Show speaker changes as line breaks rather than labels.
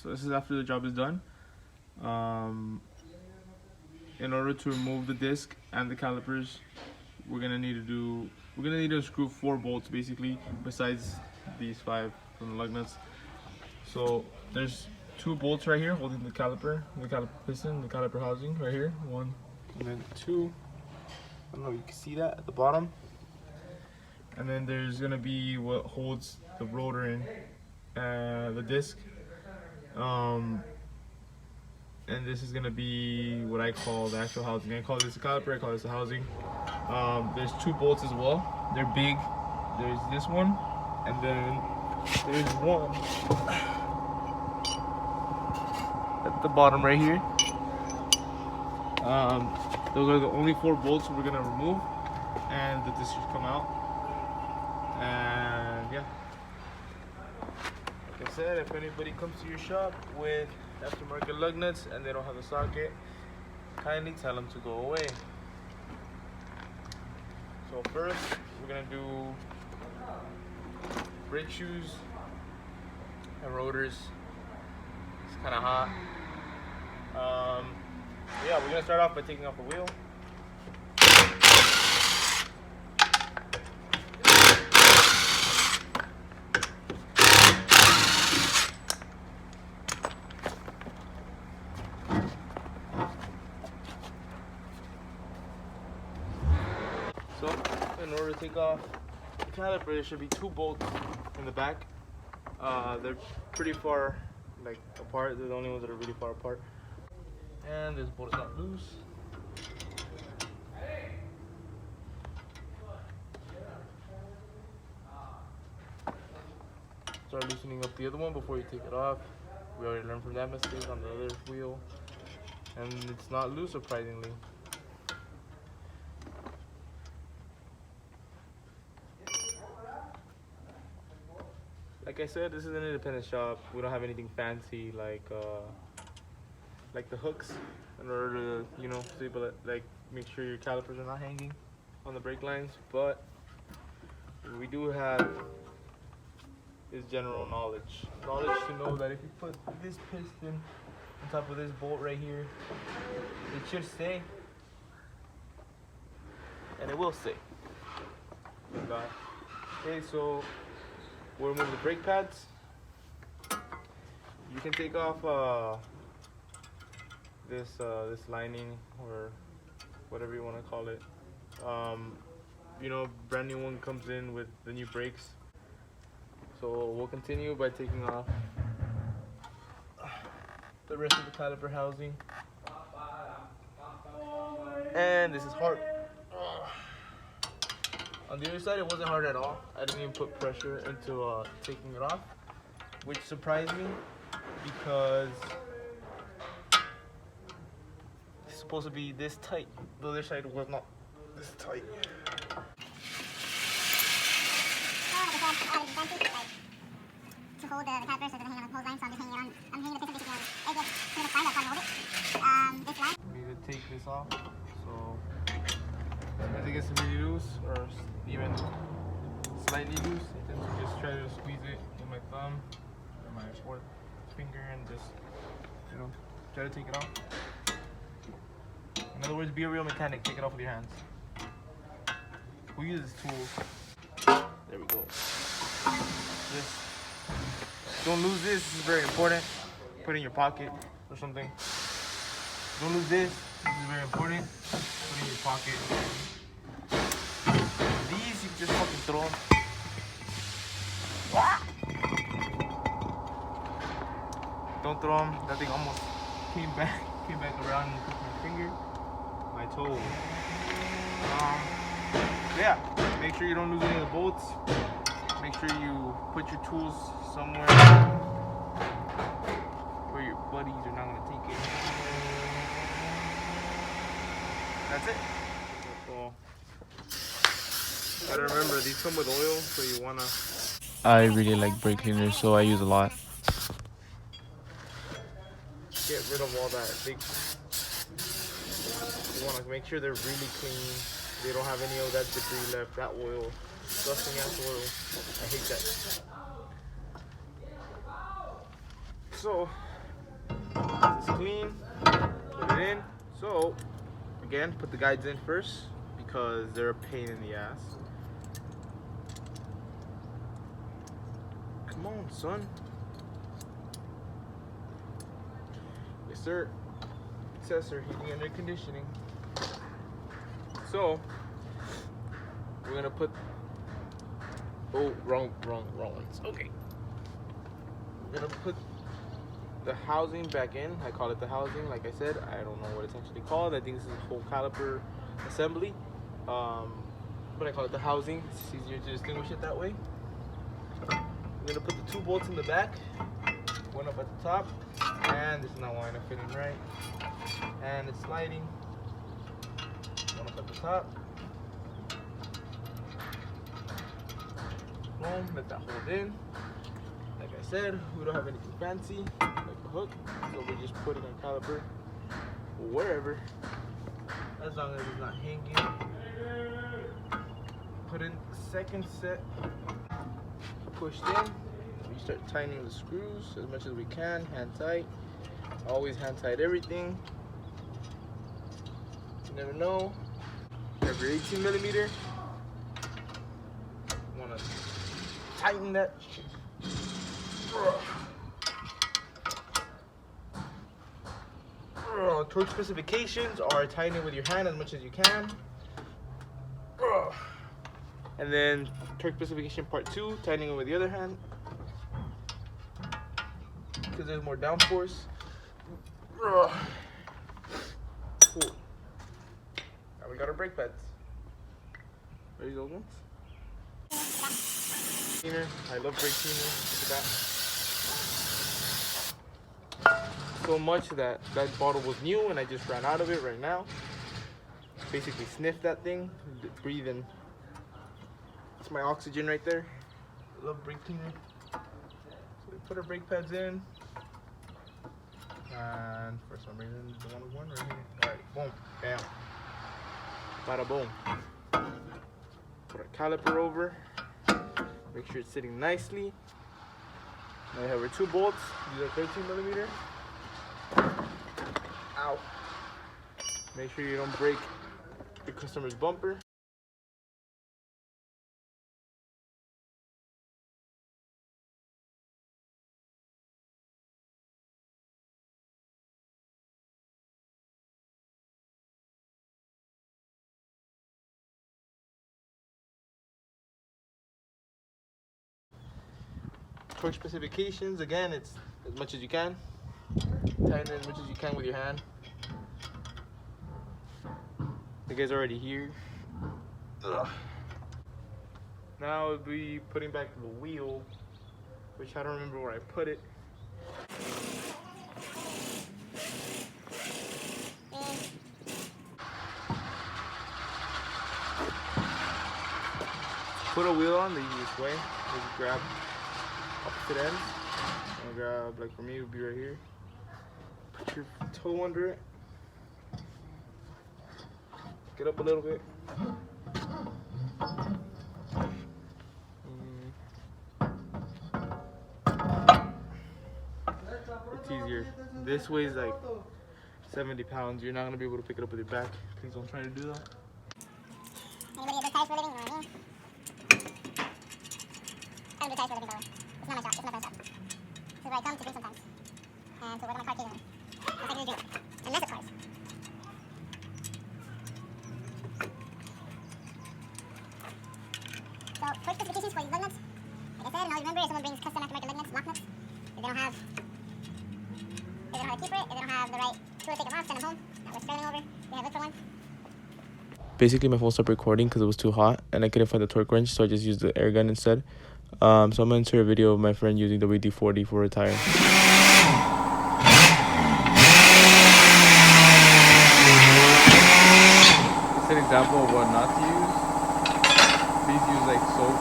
So this is after the job is done. In order to remove the disc and the calipers, we're gonna need to unscrew 4 bolts basically, besides these 5 from the lug nuts. So there's 2 bolts right here holding the caliper piston, the caliper housing right here. 1 and then 2. I don't know if you can see that at the bottom. And then there's gonna be what holds the rotor in, the disc. And this is gonna be what I call the actual housing. I call this a caliper, I call this a housing. There's 2 bolts as well. They're big. There's this one, and then there's one at the bottom right here. Those are the only 4 bolts we're gonna remove, and the disc should come out. And yeah, like I said, if anybody comes to your shop with aftermarket lug nuts and they don't have the socket, kindly tell them to go away. So first, we're gonna do brake shoes and rotors. It's kind of hot. Yeah, we're gonna start off by taking off the wheel. So, in order to take off the caliper, there should be 2 bolts in the back. They're pretty far apart. They're the only ones that are really far apart. And this bolt is not loose. Start loosening up the other one before you take it off. We already learned from that mistake on the other wheel. And it's not loose, surprisingly. Like I said, this is an independent shop. We don't have anything fancy like the hooks in order to, you know, be able to make sure your calipers are not hanging on the brake lines. But what we do have is general knowledge to know that if you put this piston on top of this bolt right here, it should stay, and it will stay. Thank God. Okay, so we'll remove the brake pads. You can take off this lining, or whatever you want to call it. You know, brand new one comes in with the new brakes. So we'll continue by taking off the rest of the caliper housing. And this is hard. On the other side, it wasn't hard at all. I didn't even put pressure into taking it off, which surprised me because it's supposed to be this tight. The other side was not this tight.
To hold the caliper so it doesn't hang on the hose line, so I'm just hanging it on. I'm hanging the piston basically on the edge to the side, that's how I hold it. This line.
We need to take this off, so I think it's really loose or even slightly loose. I tend to just try to squeeze it with my thumb or my 4th finger and just, you know, try to take it off. In other words, be a real mechanic. Take it off with your hands. We use tools. There we go. Just don't lose this. This is very important. Put it in your pocket or something. Don't lose this. This is very important. Put it in your pocket. These you can just fucking throw them. Don't throw them. That thing almost came back around and took my finger, my toe. Yeah. Make sure you don't lose any of the bolts. Make sure you put your tools somewhere where your buddies are not gonna take it. That's it. So, gotta remember, these come with oil, so you wanna. I really like brake cleaners, so I use a lot. Get rid of all that big. You wanna make sure they're really clean. They don't have any of that debris left, that oil. Disgusting ass oil. I hate that. So it's clean, put it in. So again, put the guides in first because they're a pain in the ass. Come on, son. Yes, sir. It says sir, heating and air conditioning. So we're gonna put. Oh, wrong ones. Okay. We're gonna put the housing back in. I call it the housing. Like I said, I don't know what it's actually called. I think this is a whole caliper assembly. But I call it the housing. It's easier to distinguish it that way. We're gonna put the 2 bolts in the back, one up at the top, and this is not wanting to fit in right. And it's sliding. One up at the top. Boom, let that hold in. Like I said, we don't have anything fancy like a hook, so we're just putting our caliper wherever, as long as it's not hanging. Put in the second set, pushed in. We start tightening the screws as much as we can, hand tight. Always hand tight everything. You never know. Have your 18 millimeter. Want to tighten that. Torque specifications are tighten it with your hand as much as you can. And then torque specification part 2, tightening it with the other hand because there's more downforce. Cool. Now we got our brake pads. Ready those ones? Cleaner. I love brake cleaner. Look at that. So much that bottle was new and I just ran out of it right now. Basically sniff that thing, breathe in. It's my oxygen right there. I love brake cleaner. So we put our brake pads in. And for some reason, the one right here. Alright, boom, bam. Bada boom. Put our caliper over. Make sure it's sitting nicely. Now we have our 2 bolts. These are 13 millimeter. Ow. Make sure you don't break your customer's bumper. Torque specifications, again, it's as much as you can. Tighten it as much as you can with your hand. The guy's already here. Ugh. Now we'll be putting back the wheel, which I don't remember where I put it. Put a wheel on the easiest way. Just grab opposite ends. And grab, like for me, it would be right here. Put your toe under it. Get up a little bit. It's easier. This weighs like 70 pounds. You're not going to be able to pick it up with your back. Please don't try to do that.
Anybody that does tires for a living, you know what I mean? I don't do tires for a living, by the way. It's not my shop. It's my friend's shop. This is where I come to drink sometimes. And to work on my car occasionally. That's like a drink. And mess with cars. So, torque specifications for these lug nuts. Like I said, and always remember if someone brings custom aftermarket lug nuts, lock nuts, if they don't have how to keep it, if they don't have the right tool to take them off, send them home. That was sterling over. They have looked for one.
Basically, my phone stopped recording because it was too hot and I couldn't find the torque wrench, so I just used the air gun instead. So I'm going to insert a video of my friend using the WD-40 for a tire.
It's an example of what not to use. Please use like soap